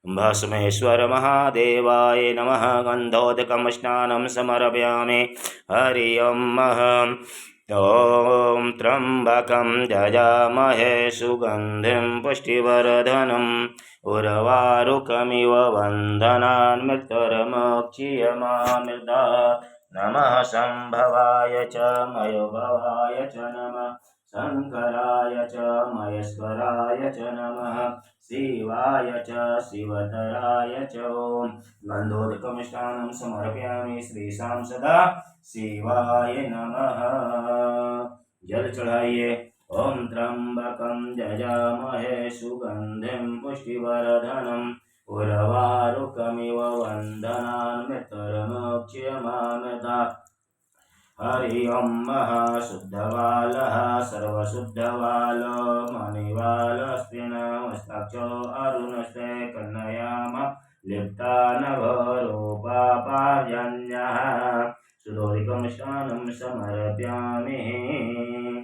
भस्मेश्वर महादेवाय नमः। गन्धोदकं स्नानं समर्पयामि। हरि ओम्। ॐ त्र्यम्बकं यजामहे सुगन्धिं पुष्टिवर्धनम् उर्वारुकमिव बन्धनान् मृत्युर्मुक्षीयमामृतात्। नमः शम्भवाय च मयोभवाय च नमः। शङ्कराय च महेश्वराय च नमः। शिवाय च शिवतराय च। ॐ गन्धोदकं स्नानं समर्पयामि। श्रीशां सदा शिवाय नमः। जल चढ़ाइए। ओम त्र्यंबकं यजामहे सुगंधिं पुष्टिवर्धनम् उर्वारुकमिव बन्धनान् मृत्युर्मुक्षीयमामृतात्। हरि ओं शुद्धबालः सर्वशुद्धबालो मणिबालस्त्रीणमस्ताक्षो अरुणस्ते कन्नयाम लिप्ता नभोरूपापार्जन्यः। सुदोदिकं स्नानं समर्पयामि।